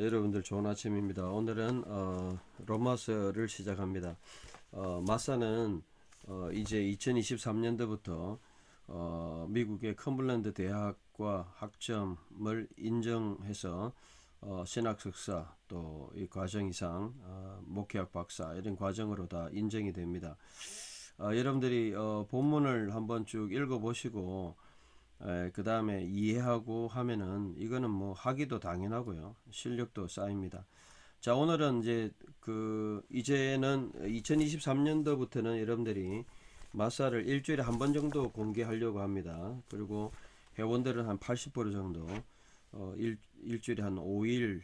여러분들 좋은 아침입니다. 오늘은 로마서를 시작합니다. 마사는 이제 2023년도부터 미국의 컴블랜드 대학과 학점을 인정해서 신학 석사 또 이 과정 이상 목회학 박사 이런 과정으로 다 인정이 됩니다. 여러분들이 본문을 한번 쭉 읽어보시고 그 다음에 이해하고 하면은 이거는 뭐 하기도 당연하고요. 실력도 쌓입니다. 자, 오늘은 이제는 2023년도부터는 여러분들이 마사를 일주일에 한 번 정도 공개하려고 합니다. 그리고 회원들은 한 80% 정도, 일주일에 한 5일,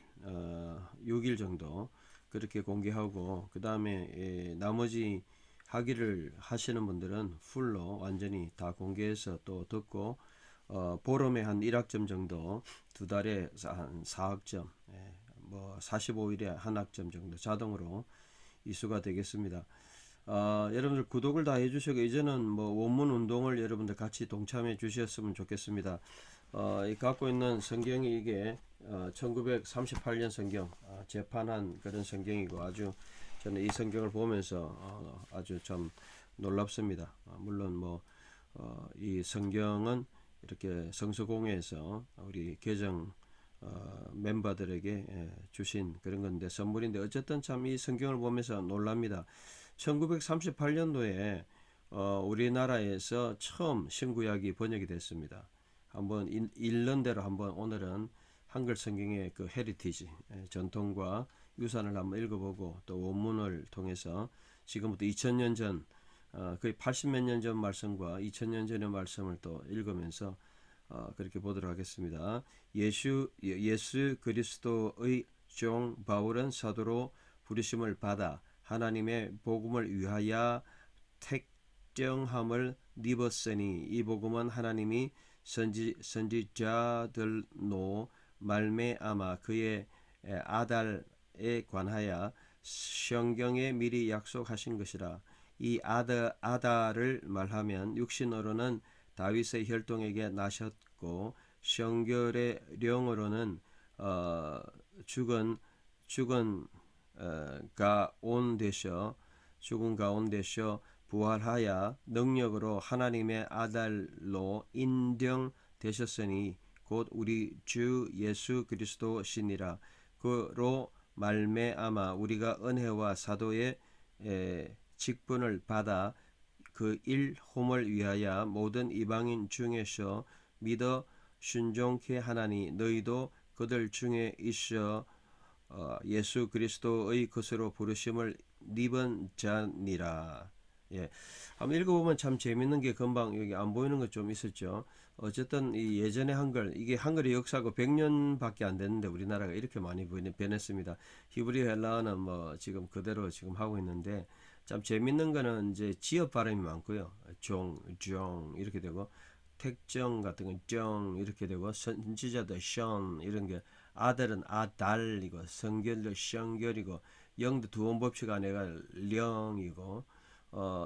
6일 정도 그렇게 공개하고, 그 다음에 나머지 하기를 하시는 분들은 풀로 완전히 다 공개해서 또 듣고, 보름에 한 1학점 정도, 두 달에 한 4학점, 뭐 45일에 한 학점 정도 자동으로 이수가 되겠습니다. 여러분들 구독을 다 해주시고 이제는 뭐 원문 운동을 여러분들 같이 동참해 주셨으면 좋겠습니다. 갖고 있는 성경이 이게 1938년 성경, 재판한 그런 성경이고 아주 저는 이 성경을 보면서 아주 참 놀랍습니다. 물론 뭐 이 성경은 이렇게 성서공회에서 우리 개정 멤버들에게 주신 그런 건데 선물인데 어쨌든 참 이 성경을 보면서 놀랍니다. 1938년도에 우리나라에서 처음 신구약이 번역이 됐습니다. 한번 읽는 대로 한번 오늘은 한글 성경의 그 헤리티지 전통과 유산을 한번 읽어보고 또 원문을 통해서 지금부터 2000년 전 거의 80몇 년 전 말씀과 2000년 전의 말씀을 또 읽으면서 그렇게 보도록 하겠습니다. 예수 그리스도의 종 바울은 사도로 부르심을 받아 하나님의 복음을 위하여 택정함을 입었으니 이 복음은 하나님이 선지자들로 말미암아 그의 아들에 관하여 성경에 미리 약속하신 것이라. 이 아달을 말하면 육신으로는 다윗의 혈통에게 나셨고 성결의 영으로는 죽은 가운데서 부활하여 능력으로 하나님의 아들로 인정되셨으니 곧 우리 주 예수 그리스도시니라. 그로 말미암아 우리가 은혜와 사도의 직분을 받아 그 일홈을 위하여 모든 이방인 중에서 믿어 순종케 하나니 너희도 그들 중에 있어 예수 그리스도의 것으로 부르심을 입은 자니라. 예, 한번 읽어보면 참 재밌는 게 금방 여기 안 보이는 거 좀 있었죠. 어쨌든 이 예전의 한글, 이게 한글의 역사가 100년밖에 안 됐는데 우리나라가 이렇게 많이 변했습니다. 히브리 헬라어는 뭐 지금 그대로 지금 하고 있는데 참 재밌는 거는 이제 지역 발음이 많고요. 종 이렇게 되고 택정 같은 건 정 이렇게 되고 선지자도 션 이런 게 아들은 아달이고 성결도 성결이고 영도 두원 법칙 안에가 령이고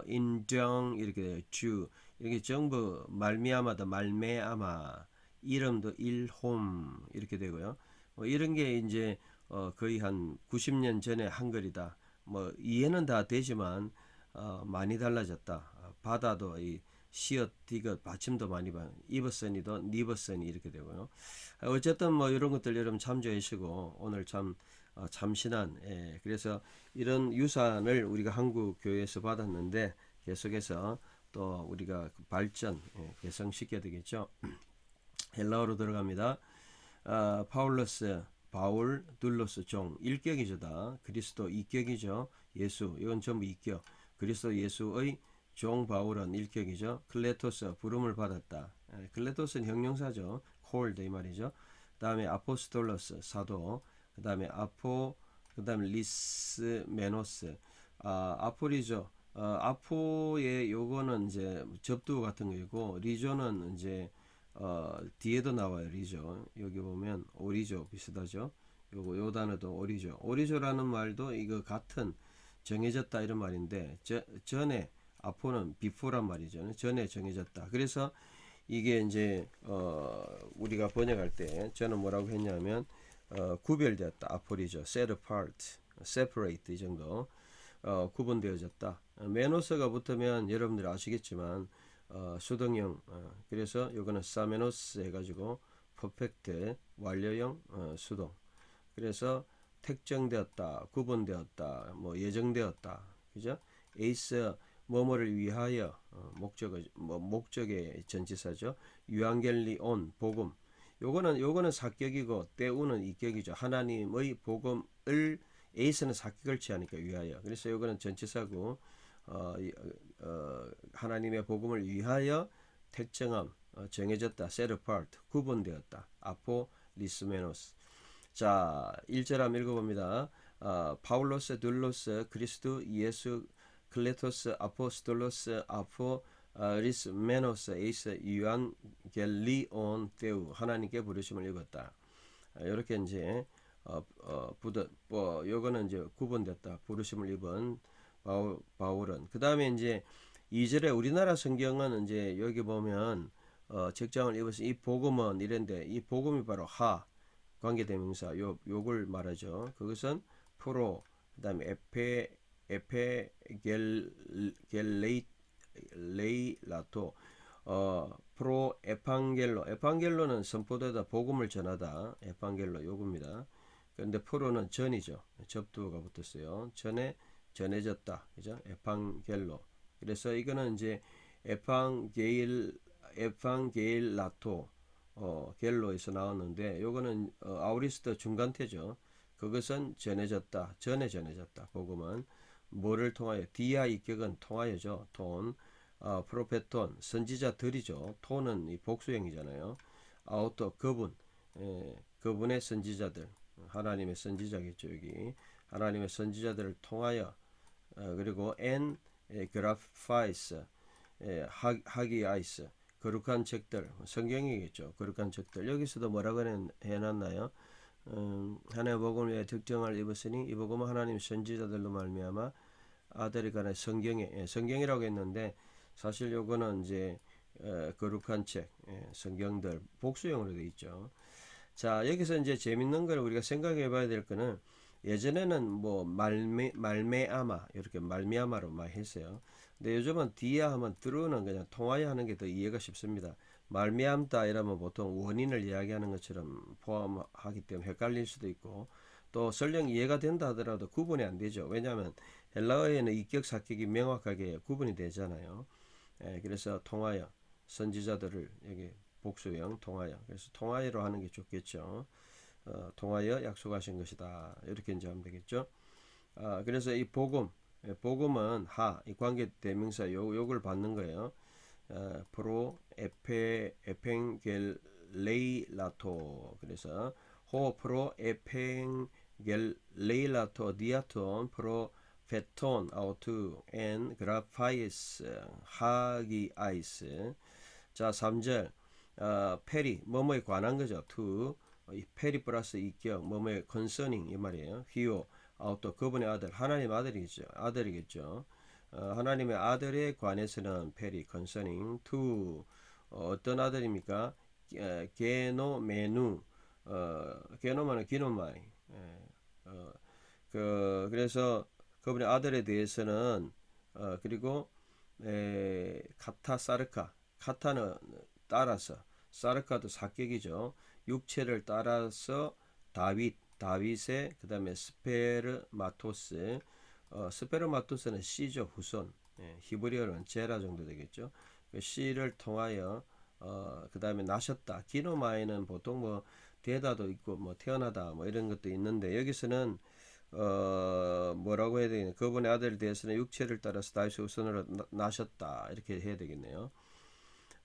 인정 이렇게 돼요. 주 이렇게 전부 말미암아다 말매아마 이름도 일홈 이렇게 되고요. 뭐 이런 게 이제 거의 한 90년 전의 한글이다. 뭐 이해는 다 되지만 많이 달라졌다. 바다도 이 시옷, 디귿, 받침도 많이 봐. 입었으니도 니버스니 이렇게 되고요. 어쨌든 뭐 이런 것들 여러분 참조하시고 오늘 참 참신한 그래서 이런 유산을 우리가 한국 교회에서 받았는데 계속해서 또 우리가 발전 개성시켜야 되겠죠. 헬라어로 들어갑니다. 파울러스 바울 둘로스 종 1격이죠. 다 그리스도 2격이죠. 예수 이건 전부 2격. 그리스도 예수의 종 바울은 1격이죠. 클레토스 부름을 받았다. 클레토스는 형용사죠. 콜드 이 말이죠. 그 다음에 아포스톨로스 사도, 그 다음에 그 다음에 리스메노스 아포리죠. 아포의 요거는 이제 접두 같은 거이고 리조는 이제 뒤에도 나와요. 리조 여기 보면 오리조 비슷하죠. 요 단어도 오리조라는 말도 이거 같은 정해졌다 이런 말인데 전에 아포는 비포란 말이죠. 전에 정해졌다. 그래서 이게 이제 우리가 번역할 때 저는 뭐라고 했냐면 구별되었다. 아폴이죠. set apart, separate 이 정도 구분되어졌다. 메노스가 붙으면 여러분들이 아시겠지만 수동형 그래서 요거는 사메노스 해가지고 퍼펙트 완료형 수동 그래서 택정되었다, 구분되었다, 뭐 예정되었다, 그죠? 에이스 뭐뭐를 위하여 목적의 전치사죠. 유앙겔리온 복음. 요거는 사격이고 때우는 이격이죠. 하나님의 복음을 에이스는 사격을 취하니까 위하여. 그래서 요거는 전치사고 하나님의 복음을 위하여 택정함, 정해졌다, set apart, 구분되었다. 아포 리스메노스. 자, 1절 한번 읽어봅니다. 파울로스, 둘로스, 그리스도, 예수, 클레토스, 아포스톨로스, 리스메노스, 에이스, 유안겔리온, 데우 하나님께 부르심을 읽었다. 이렇게 이제 요거는 이제 구분됐다. 부르심을 입은 바울은. 그 다음에 이제 2절에 우리나라 성경은 이제 여기 보면 책장을 입어서 이 복음은 이런데 이 복음이 바로 관계대명사 요걸 말하죠. 그것은 프로 그다음에 에페겔레이라토 프로 에판겔로는 선포되다 복음을 전하다 에판겔로 요겁니다. 그런데 프로는 전이죠. 접두가 붙었어요. 전에 전해졌다. 그죠? 에판겔로. 그래서 이거는 이제 에판게일라토 겔로에서 나왔는데 요거는 아우리스트 중간태죠. 그것은 전해졌다. 전에 전해졌다. 복음은 뭐를 통하여 디아 이격은 통하여죠. 톤 프로페톤 선지자들이죠. 톤은 이 복수형이잖아요. 아우토 그분의 선지자들 하나님의 선지자겠죠. 여기 하나님의 선지자들을 통하여 그리고 그라파이스 하기아이스 거룩한 책들 성경이겠죠. 거룩한 책들 여기서도 뭐라고 해놨나요? 하나님의 복음을 위해 특정을 입었으니 이 복음은 하나님의 선지자들로 말미암아 아들이 간의 성경이라고 했는데 사실 요거는 이제 거룩한 책 성경들 복수형으로 되어 있죠. 자 여기서 이제 재밌는 걸 우리가 생각해 봐야 될 거는 예전에는 뭐 말메아마 이렇게 말미아마로 많이 했어요. 근데 요즘은 디아 하면 들어오는 그냥 통하여 하는 게 더 이해가 쉽습니다. 말미암다 이러면 보통 원인을 이야기하는 것처럼 포함하기 때문에 헷갈릴 수도 있고 또 설령 이해가 된다 하더라도 구분이 안 되죠. 왜냐하면 헬라어에는 이격 사격이 명확하게 구분이 되잖아요. 그래서 통하여 선지자들을 여기 복수형 통하여 그래서 통하여로 하는 게 좋겠죠. 통하여 약속하신 것이다. 이렇게 이제 하면 되겠죠. 그래서 이 복음은 이 관계 대명사 요걸 받는 거예요. 프로 에펜겔레이라토 그래서 프로 에펜겔레이라토 디아톤 프로 페톤 아우투 엔 그라파이스 하기아이스. 자 3절 페리 뭐뭐에 관한 거죠. 이 페리 플러스 이격 뭐뭐에 concerning 이 말이에요. 히오 또 그분의 아들 하나님 아들이겠죠. 하나님의 아들에 관해서는 페리 concerning to 어떤 아들입니까? 게노메누 게노마는 기노마이 그래서 그분의 아들에 대해서는 그리고 카타사르카 카타는 따라서 사르카도 사격이죠. 육체를 따라서 다윗의 그 다음에 스페르마토스 스페르마토스는 씨죠. 후손 히브리어로는 제라 정도 되겠죠. 씨를 통하여 그 다음에 나셨다. 기노마에는 보통 뭐 되다도 있고 뭐 태어나다 뭐 이런 것도 있는데 여기서는 뭐라고 해야 되겠냐. 그분의 아들에 대해서는 육체를 따라서 다윗의 후손으로 나셨다 이렇게 해야 되겠네요.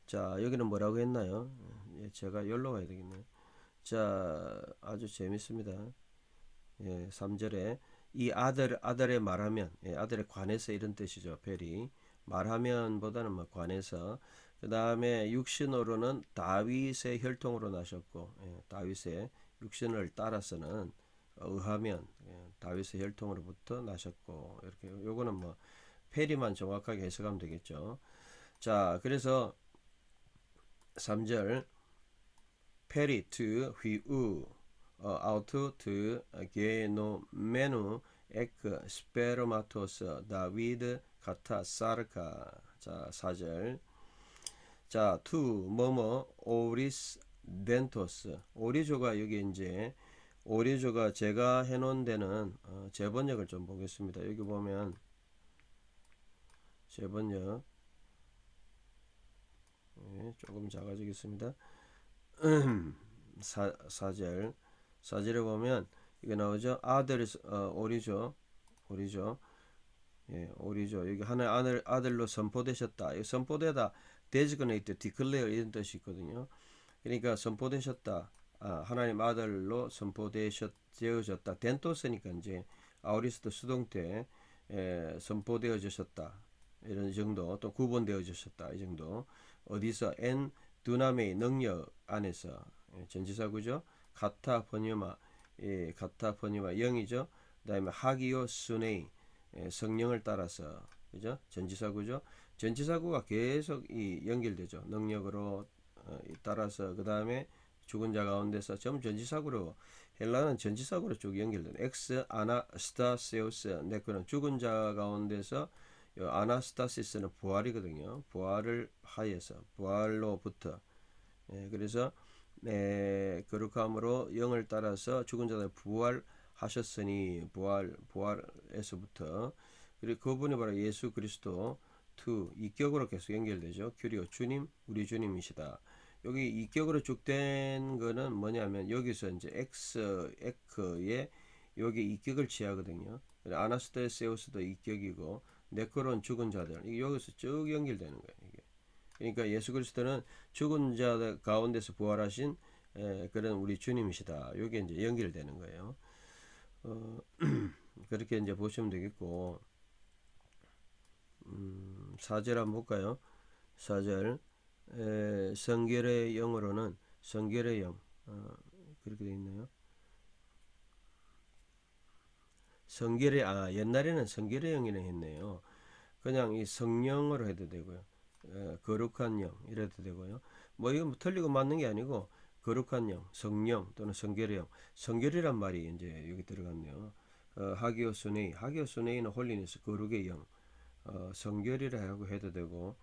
자 여기는 뭐라고 했나요? 제가 열로 가야 되겠네요. 자 아주 재밌습니다. 3절에 이 아들의 말하면 아들에 관해서 이런 뜻이죠. 벨이 말하면 보다는 뭐 관해서 그 다음에 육신으로는 다윗의 혈통으로 나셨고 다윗의 육신을 따라서는 의하면 다윗의 혈통으로부터 나셨고 이렇게 요거는 뭐 페리만 정확하게 해석하면 되겠죠. 자 그래서 3절 페리 to 휘우 아우트 트 게노메누 에크 스페르마토스 다비드 카타 사르카. 자, 4절. 자, 투 뭐뭐 오리스 덴토스. 오리조가 여기 이제 오리조가 제가 해놓은 데는 제번역을 좀 보겠습니다. 여기 보면 제번역 조금 작아지겠습니다. 4절 4절에 보면 이게 나오죠. 아들 오리죠. 오리죠. 예, 오리죠. 여기 하나의 아들로 선포되셨다. 이 선포되다 designate, declare 이런 뜻이 있거든요. 그러니까 선포되셨다. 하나님 아들로 선포되어졌다. 덴토스니까 이제 아우리스도 수동태 선포되어졌다. 이런 정도. 또 구분되어졌다. 이 정도. 어디서 엔 두나메의 능력 안에서 전치사구죠. 가타 번유마 가타 번유마 영이죠. 그다음에 하기오 수네이 성령을 따라서 그죠? 전치사구죠. 전치사구가 계속 연결되죠. 능력으로 따라서 그다음에 죽은 자 가운데서 전부 전치사구로 헬라는 전치사구로 쭉 연결된 엑스 아나스타세우스 네코는 죽은 자 가운데서 아나스타시스는 부활이거든요. 부활을 하여서 부활로부터 그래서 거룩함으로 영을 따라서 죽은 자들 부활하셨으니 부활에서부터 그리고 그분이 바로 예수 그리스도 투 이격으로 계속 연결되죠. 큐리오 주님 우리 주님이시다. 여기 이격으로 쭉 된 거는 뭐냐면 여기서 이제 에크에 여기 이격을 취하거든요. 아나스타세우스도 이격이고 네크론 죽은 자들 이게 여기서 쭉 연결되는 거예요. 이게. 그러니까 예수 그리스도는 죽은 자 가운데서 부활하신 그런 우리 주님이시다. 이게 이제 연결되는 거예요. 그렇게 이제 보시면 되겠고 4절 한번 볼까요? 4절 성결의 영으로는 성결의 영 그렇게 되어 있나요? 성결의 옛날에는 성결의 영이라 했네요. 그냥 이 성령으로 해도 되고요. 거룩한 영 이래도 되고요. 뭐 이거 뭐 틀리고 맞는 게 아니고 거룩한 영, 성령 또는 성결의 영, 성결이란 말이 이제 여기 들어갔네요. 하기오스네이는 홀리네스 거룩의 영, 성결이라고 해도 되고,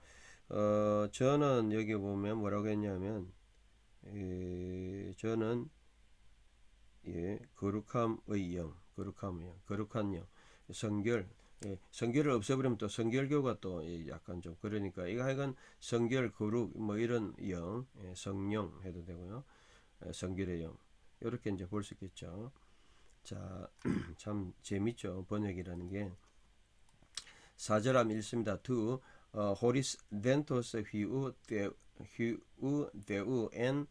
저는 여기 보면 뭐라고 했냐면, 저는 거룩함의 영, 거룩한 영, 성결. 성결을 없애버리면 또 성결교가 또 약간 좀 그러니까 이거 하여간 성결 거룩 뭐 이런 영 성령 해도 되고요. 성결의 영 이렇게 이제 볼 수 있겠죠. 자, 참 재밌죠. 번역이라는 게 4절 하면 읽습니다. 두 호리스 덴토스 휘우 데우 엔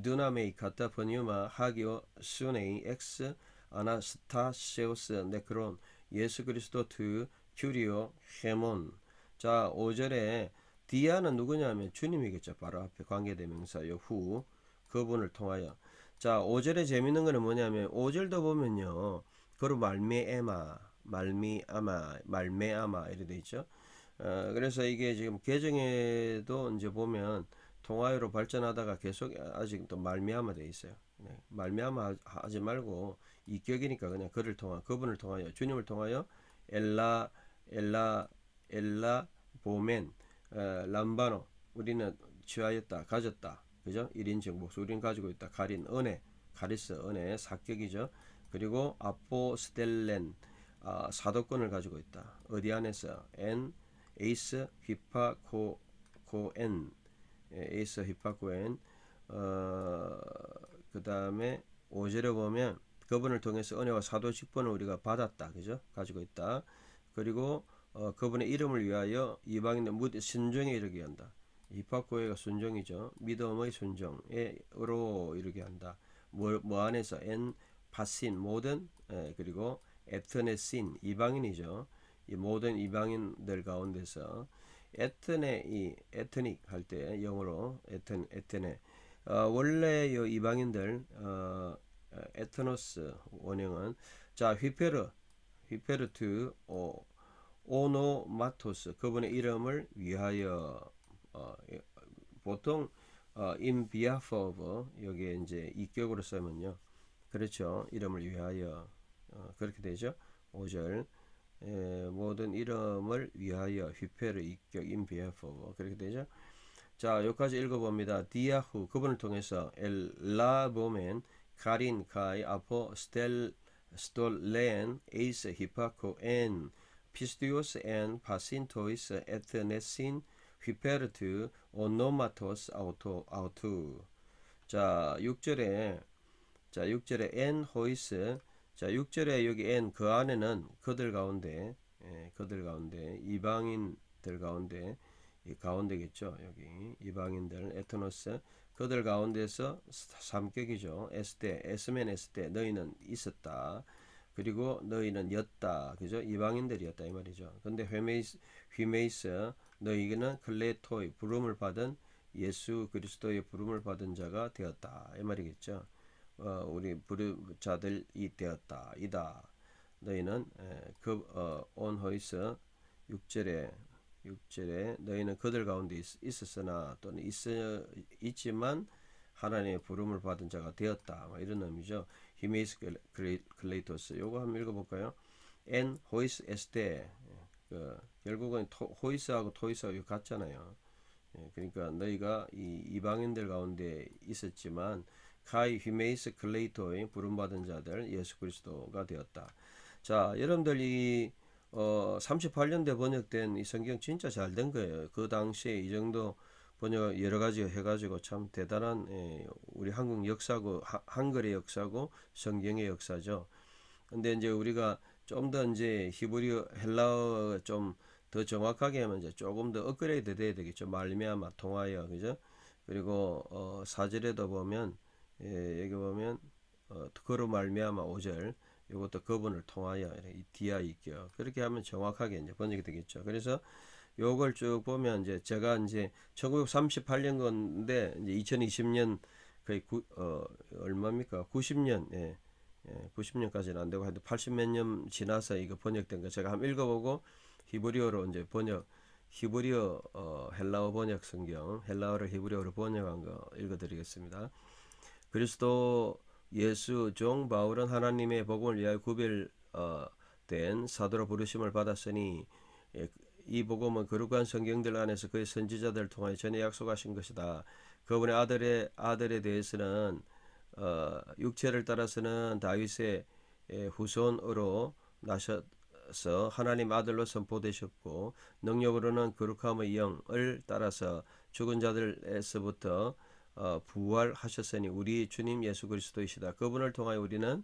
두나메이 카타 번유마 하기오 수네이 엑스 아나스타세우스 네크론 예수 그리스도 트 큐리오 헤몬. 자, 5절에 디아는 누구냐면 주님이겠죠. 바로 앞에 관계대명사요 후 그분을 통하여. 자, 5절에 재밌는 거는 뭐냐면 5절도 보면요. 그로 말미암아 이렇게 돼 있죠. 그래서 이게 지금 개정에도 이제 보면 통하여로 발전하다가 계속 아직 또 말미암아 돼 있어요. 네, 말미암아 하지 말고 이격이니까 그냥 그분을 통하여 주님을 통하여 엘라 보멘 람바노 우리는 취하였다 가졌다 그죠? 1인칭 목수 우리는 가지고 있다 가린 은혜 가리스 은혜 사격이죠. 그리고 아포스텔렌 사도권을 가지고 있다. 어디 안에서 엔 에이스 휘파코엔 에이스 휘파코엔 그 다음에 5절에 보면 그분을 통해서 은혜와 사도 직분을 우리가 받았다. 그죠? 가지고 있다. 그리고 그분의 이름을 위하여 이방인들 순종에 이르게 한다. 히파코에가 순종이죠. 믿음의 순종으로 이르게 한다. 뭐 안에서 엔 파신 모든 그리고 에트네신 이방인이죠. 이 모든 이방인들 가운데서 에트닉 할 때 영어로 에트네 원래 이 이방인들 에트노스 원형은 자 휘페르트 오노마토스 그분의 이름을 위하여 보통 in behalf of 여기에 이제 이격으로 쓰면요 그렇죠. 이름을 위하여 그렇게 되죠. 5절 모든 이름을 위하여 휘페르 이격 인비에포 그렇게 되죠. 자, 여기까지 읽어봅니다. 디아후 그분을 통해서 엘라 보멘 카린 카이 아포 스톨렌 에이스 히파코 엔 피스티오스 엔 파신토이스 에트네신 휘페르트 오노마토스 아우투 자 6절에 엔 호이스 자 6절에 여기 엔 그 안에는 그들 가운데 그들 가운데 이방인들 가운데 이 가운데겠죠. 여기 이방인들 에트노스 그들 가운데서 삼격이죠. 에스테 에스멘 에스테 너희는 있었다. 그리고 너희는 였다. 그죠? 이방인들이었다 이 말이죠. 근데 휘메이스 너희는 클레토이 부름을 받은 예수 그리스도의 부름을 받은 자가 되었다. 이 말이겠죠. 우리 부름 자들이 되었다. 이다. 너희는 온 호이스 6절에 너희는 그들 가운데 있었으나 또는 있지만 하나님의 부름을 받은 자가 되었다. 이런 의미죠. 히메이스 클레이토스 요거 한번 읽어볼까요? 엔 호이스 에스테 결국은 호이스하고 토이스하고 같잖아요. 그러니까 너희가 이 이방인들 가운데 있었지만 카이 히메이스 클레이토의 부름받은 자들 예수 그리스도가 되었다. 자, 여러분들 이 38년대 번역된 이 성경 진짜 잘 된 거예요. 그 당시에 이 정도 번역 여러 가지 해가지고 참 대단한 우리 한국 역사고 한글의 역사고 성경의 역사죠. 근데 이제 우리가 좀 더 이제 히브리어 헬라어 좀 더 정확하게 하면 이제 조금 더 업그레이드 돼야 되겠죠. 말미암아 통하여 그죠? 그리고 4절에도 보면 여기 보면 그로 말미암아 5절 이것도 그분을 통하여 이 디아 있겨 그렇게 하면 정확하게 이제 번역이 되겠죠. 그래서 요걸 쭉 보면 이제 제가 이제 1938년 건데 이제 2020년 거의 얼마입니까? 90년 90년까지는 안 되고 한 80 몇 년 지나서 이거 번역된 거 제가 한번 읽어보고 히브리어로 이제 히브리어 헬라어 번역 성경 헬라어를 히브리어로 번역한 거 읽어드리겠습니다. 그리스도 예수 종 바울은 하나님의 복음을 위하여 구별된 사도로 부르심을 받았으니 이 복음은 거룩한 성경들 안에서 그의 선지자들을 통하여 전에 약속하신 것이다. 그분의 아들에 대해서는 육체를 따라서는 다윗의 후손으로 나셔서 하나님 아들로 선포되셨고 능력으로는 거룩함의 영을 따라서 죽은 자들에서부터 부활하셨으니 우리 주님 예수 그리스도이시다. 그분을 통하여 우리는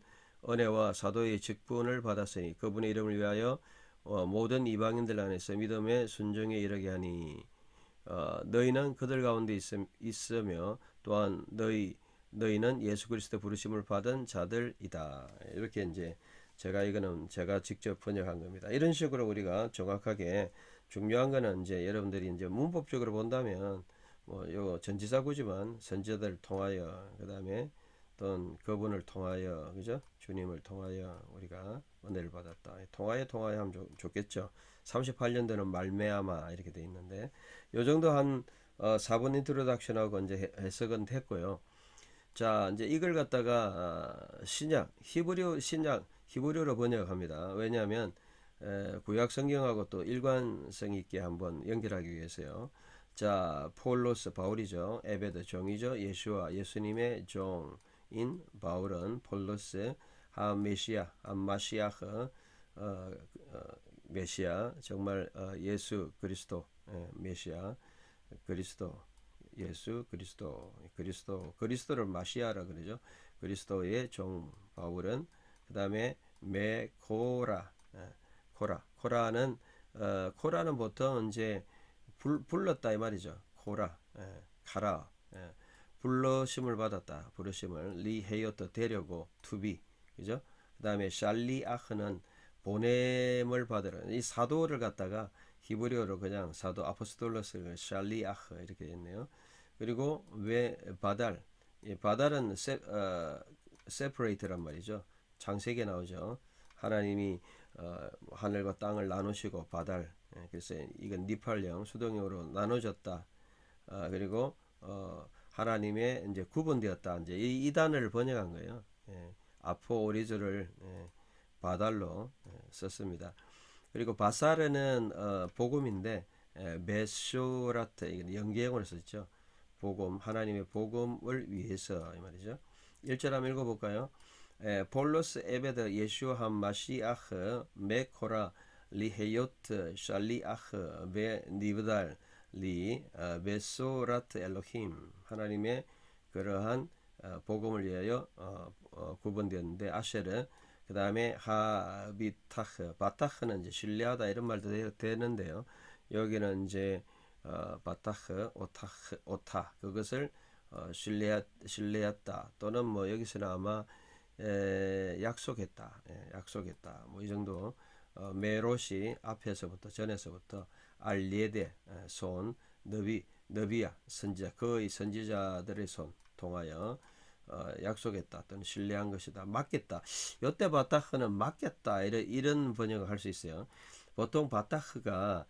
은혜와 사도의 직분을 받았으니 그분의 이름을 위하여 모든 이방인들 안에서 믿음의 순종에 이르게 하니 너희는 그들 가운데 있으며 또한 너희는 예수 그리스도 부르심을 받은 자들이다. 이렇게 이제 이거는 제가 직접 번역한 겁니다. 이런 식으로 우리가 정확하게 중요한 거는 이제 여러분들이 이제 문법적으로 본다면 요 전지사구지만 선지자들을 통하여 그다음에 또 그분을 통하여 그죠? 주님을 통하여 우리가 은혜를 받았다. 통하여 하면 좋겠죠. 38년도는 말메아마 이렇게 돼 있는데 요 정도 한 4분 인트로덕션하고 이제 해석은 됐고요. 자, 이제 이걸 갖다가 히브리어로 번역합니다. 왜냐하면 구약 성경하고 또 일관성 있게 한번 연결하기 위해서요. 자, 폴로스 바울이죠. 에베드 종이죠. 예수와 예수님의 종인 바울은 폴로스 마시아흐 메시아 정말 예수 그리스도 메시아 그리스도 예수 그리스도를 마시아라 그러죠. 그리스도의 종 바울은 그다음에 코라는 보통 이제 불렀다 이 말이죠. 카라 불러심을 받았다. 부르심을 리헤이어터 되려고 투비 그죠? 그다음에 샬리아흐는 보냄을 받으라. 이 사도를 갖다가 히브리어로 그냥 사도 아포스톨로스 샬리아흐 이렇게 했네요. 그리고 왜 바달은 separate란 말이죠. 창세기에 나오죠. 하나님이 하늘과 땅을 나누시고 바달 그래서 이건 니팔령 수동형으로 나눠졌다. 그리고 하나님의 이제 구분되었다. 이제 이 단어를 번역한 거예요. 아포리즈를 바달로 썼습니다. 그리고 바사르는 복음인데 메쇼라트 이건 연계형으로 썼죠. 복음 하나님의 복음을 위해서 이 말이죠. 1절 한번 읽어볼까요? 폴로스 에베드 예슈 한 마시아흐 메코라 리헤요트 샬리아흐 베 니브달 리 베소라트 엘로힘 하나님의 그러한 복음을 위하여 구분되었는데 아쉐르 그 다음에 하비타흐 바타흐는 이제 신뢰하다 이런 말도 되는데요. 여기는 이제 바타흐 오타 그것을 신뢰했다 또는 뭐 여기서는 아마 약속했다 약속했다 뭐 이 정도 메롯이 앞에서부터 전에서부터 알리에데 손 너비야 선지자 거의 선지자들의 손 통하여 약속했다 또는 신뢰한 것이다 맡겼다. 요때 바타흐는 맡겼다 이런 번역을 할 수 있어요. 보통 바타흐가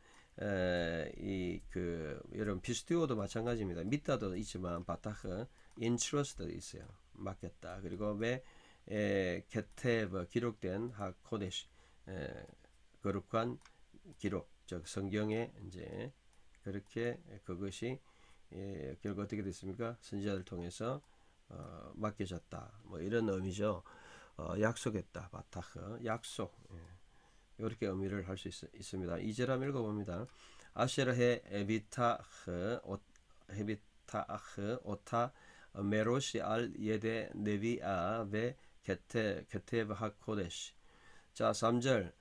여러분 피스티오도 마찬가지입니다. 믿다도 있지만 바타흐 인트러스트도 있어요. 맡겼다. 그리고 왜 케테브 기록된 하코데시 거룩한 기록 즉 성경에 이제 그렇게 그것이 결국 어떻게 됐습니까? 선지자들 통해서 맡겨졌다. 뭐 이런 의미죠. 약속했다. 바타흐 약속. 이렇게 의미를 할 수 있습니다. 2절 한번 읽어봅니다. 아쉐르헤 헤비타흐 오타 메로시 알 예데 네비아 베 게테브 하코데시. 자 3절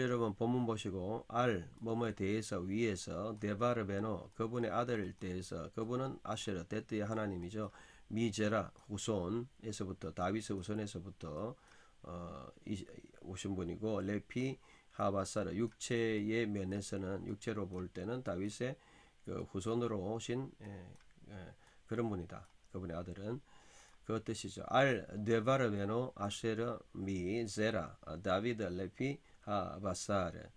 여러분 본문 보시고 알 뭐뭐에 대해서 위에서 데바르베노 그분의 아들을 대해서 그분은 아쉐르 데트의 하나님이죠. 미제라 후손에서부터 다윗의 후손에서부터 오신 분이고 레피 하바사르 육체의 면에서는 육체로 볼 때는 다윗의 그 후손으로 오신 그런 분이다. 그분의 아들은 그 뜻이죠. 알 데바르베노 아쉐르 미 제라 다비드 레피 하바사르.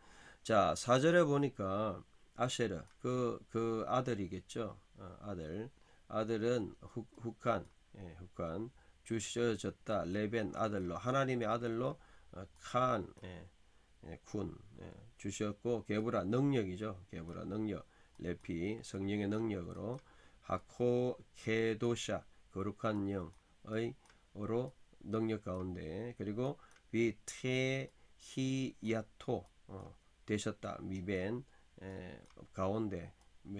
자 4절에 보니까 아쉐르 그 아들이겠죠. 아들은 훅한 주셔졌다. 레벤 아들로 하나님의 아들로 칸 군 주셨고 게브라 능력이죠. 게브라 능력 레피 성령의 능력으로 하코 케도샤 거룩한 영의로 능력 가운데 그리고 위테히야토 되셨다. 미벤 가운데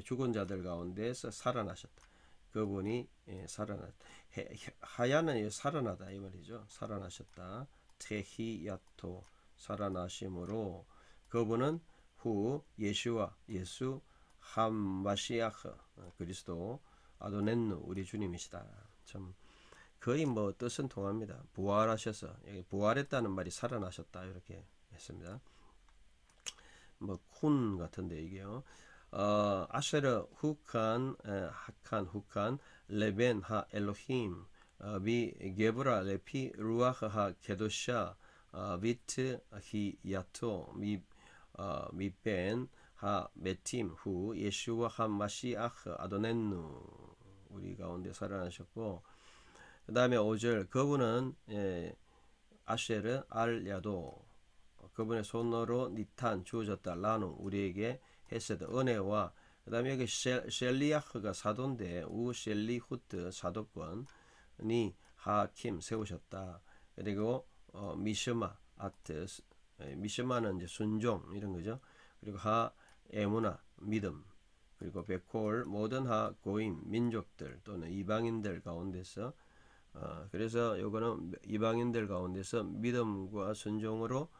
죽은 자들 가운데서 살아나셨다. 그분이 살아났다. 하야는 살아나다 이 말이죠. 살아나셨다. 테히야토 살아나심으로 그분은 후 예수와 예수 함마시아흐 그리스도 아도넨누 우리 주님이시다. 참 거의 뭐 뜻은 통합니다. 부활하셔서 부활했다는 말이 살아나셨다 이렇게 했습니다. 뭐 쿤 같은데 이게요. 아쉐르 후칸 하칸 후칸 레벤 하 엘로힘 비 게브라 레피 루아흐 하 게도샤 비트 히 야토 미벤 하 메팀 후 예슈와 하 마시아흐 아도넨누 우리 가운데 살아나셨고 그 다음에 5절 그분은 아쉐르 알 야도 그분의 손으로 니탄 주어졌다 라누 우리에게 헤세드 은혜와 그 다음에 여기 셀리아흐가 사도인데 우 셀리후트 사도권이 하킴 세우셨다. 그리고 미셔마 아트 미셔마는 이제 순종 이런 거죠. 그리고 하 에무나 믿음 그리고 베콜 모든 하 고임 민족들 또는 이방인들 가운데서 그래서 요거는 이방인들 가운데서 믿음과 순종으로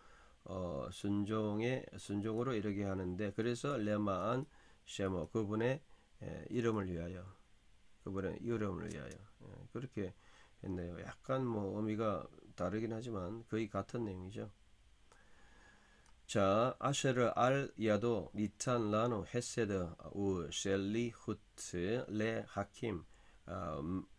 순종으로 이르게 하는데 그래서 레마안 쉐모 그분의 이름을 위하여 그렇게 했네요. 약간 뭐 의미가 다르긴 하지만 거의 같은 내용이죠. 자 아쉐르 알 야도 니탄 라노 헤세드 우 셀리 후트 레 하킴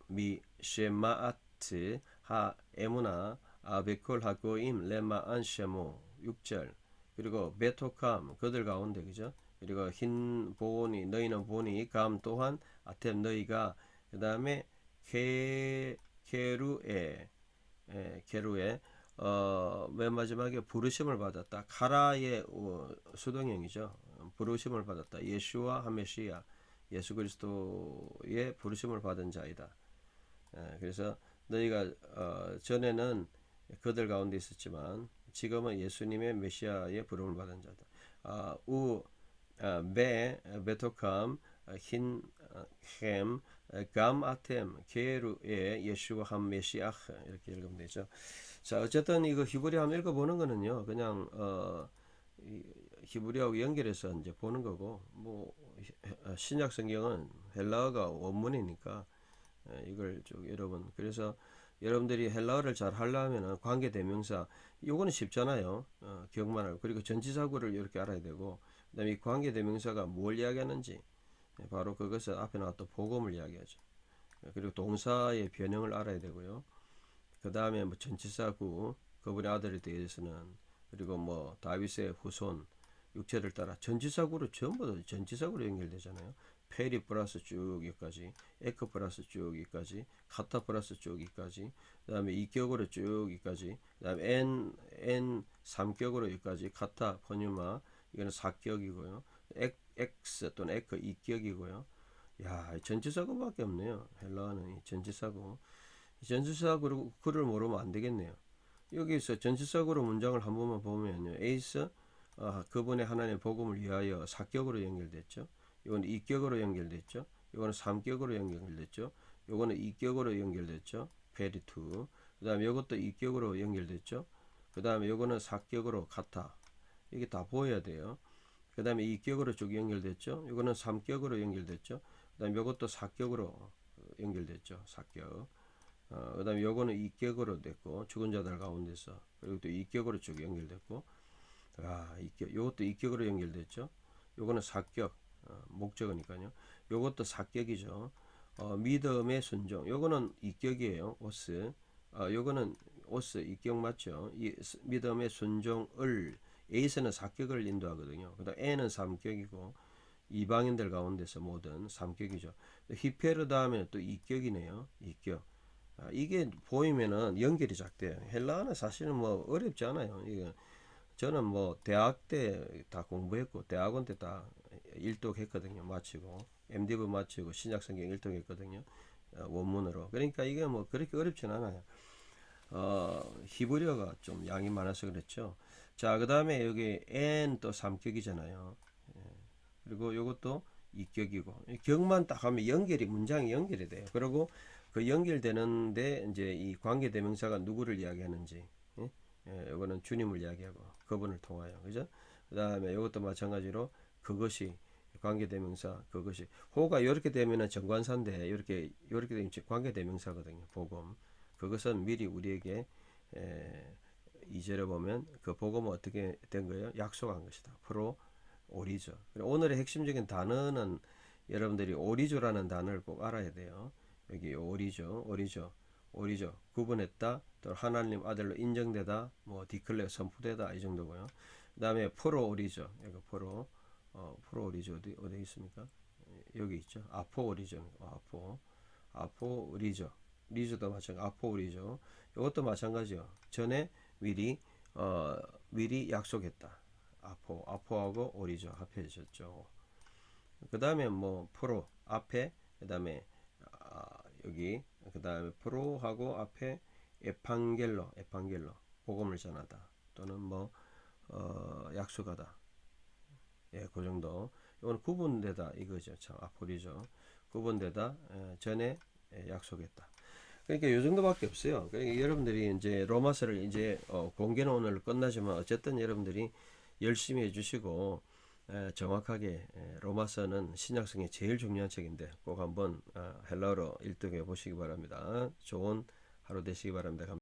미 쉐마아트 하 에무나 베콜 하고임 레마 안쉐모 6절 그리고 베토캄 그들 가운데 그죠? 그리고 흰 보니 너희는 보니 감 또한 아템 너희가 그 다음에 케루에 게루에 맨 마지막에 부르심을 받았다. 카라의 수동형이죠. 부르심을 받았다. 예수와 하메시야, 예수 그리스도의 부르심을 받은 자이다. 그래서 너희가 전에는 그들 가운데 있었지만 지금은 예수님의 메시아의 부름을 받은 자다. 베토캄 흰햄 감 아템 게르에 예수와 한 메시아 이렇게 읽으면 되죠. 자, 어쨌든 이거 히브리어 한번 읽어보는 거는요, 그냥 히브리어하고 연결해서 이제 보는 거고, 뭐 신약 성경은 헬라어가 원문이니까 이걸 쭉 여러분, 그래서 여러분들이 헬라어를 잘 하려면은 관계 대명사 요거는 쉽잖아요. 기억만 하고, 그리고 전치사구를 이렇게 알아야 되고, 그다음에 이 관계 대명사가 뭘 이야기하는지, 바로 그것을 앞에 나왔던 복음을 이야기하죠. 그리고 동사의 변형을 알아야 되고요. 그 다음에 뭐 전치사구, 그분의 아들에 대해서는, 그리고 뭐 다윗의 후손, 육체를 따라 전치사구로 전부 다 전치사구로 연결되잖아요. 페리 플러스 쭉 여기까지, 에크 플러스 쭉 여기까지, 카타 플러스 쭉 여기까지, 그 다음에 이격으로 쭉 여기까지, 그 다음에 n 3격으로 여기까지, 카타 포뉴마 이거는 4격이고요. 엑스 또는 에크 2격이고요. 야, 전치사구밖에 없네요. 헬라어는 전치사구. 전치사구를 모르면 안 되겠네요. 여기서 전치사구로 문장을 한 번만 보면요. 에이스 그분의 하나님의 복음을 위하여 4격으로 연결됐죠. 이거는 2격으로 연결됐죠. 이거는 3격으로 연결됐죠. 이거는 2격으로 연결됐죠. 베리투. 그 다음에 이것도 2격으로 연결됐죠. 그 다음에 이거는 4격으로 카타. 이게 다 보여야 돼요. 그 다음에 2격으로 쭉 연결됐죠. 이거는 3격으로 연결됐죠. 그 다음에 이것도 4격으로 연결됐죠. 4격. 그 다음에 요거는 2격으로 됐고, 죽은 자들 가운데서. 그리고 또 2격으로 쭉 연결됐고, 요것도 2격으로 연결됐죠. 요거는 4격, 목적어니까요. 요것도 4격이죠. 믿음의 순종. 요거는 2격이에요. 오스. 요거는 오스 2격 맞죠. 믿음의 순종을, 에이스는 4격을 인도하거든요. 그 다음 N은 3격이고, 이방인들 가운데서 모든 3격이죠. 히페르 다음에 또 2격이네요. 2격. 이게 보이면은 연결이 작대요. 헬라어는 사실은 뭐 어렵지 않아요. 이거 저는 뭐 대학 때 다 공부했고 대학원 때 다 일독했거든요. 마치고 MDiv 마치고 신약성경 일독했거든요. 원문으로. 그러니까 이게 뭐 그렇게 어렵진 않아요. 히브리어가 좀 양이 많아서 그랬죠. 자, 그 다음에 여기 N 또 3격이잖아요. 그리고 이것도 2격이고 격만 딱 하면 문장이 연결이 돼요. 그리고 그 연결되는데 이제 이 관계 대명사가 누구를 이야기하는지, 이거는 주님을 이야기하고 그분을 통하여, 그죠? 그다음에 이것도 마찬가지로 그것이 관계 대명사, 그것이 호가 이렇게 되면은 정관사인데 이렇게 되면 관계 대명사거든요. 복음. 그것은 미리 우리에게 2절에 보면 그 복음은 어떻게 된 거예요? 약속한 것이다. 프로 오리조. 오늘의 핵심적인 단어는 여러분들이 오리조라는 단어를 꼭 알아야 돼요. 여기 오리조, 구분했다, 또 하나님 아들로 인정되다, 뭐 디클레어 선포되다 이 정도고요. 그 다음에 프로 오리조, 여기 프로 오리조 어디 있습니까? 여기 있죠. 아포 오리조, 아포 오리조, 리조도 마찬가지, 아포 오리조. 이것도 마찬가지요. 전에 미리 약속했다. 아포하고 오리조 합해졌죠. 그 다음에 뭐 프로 앞에, 그 다음에 여기, 그 다음에 프로하고 앞에 에판겔로 복음을 전하다 또는 뭐 약속하다. 예, 그 정도. 이건 구분되다 이거죠. 참 아포리죠. 구분되다, 전에 약속했다. 그러니까 이 정도밖에 없어요. 그러니까 여러분들이 이제 로마서를 이제 공개는 오늘 끝나지만 어쨌든 여러분들이 열심히 해주시고 정확하게, 로마서는 신약성의 제일 중요한 책인데 꼭 한번 헬라어로 일독해 보시기 바랍니다. 좋은 하루 되시기 바랍니다.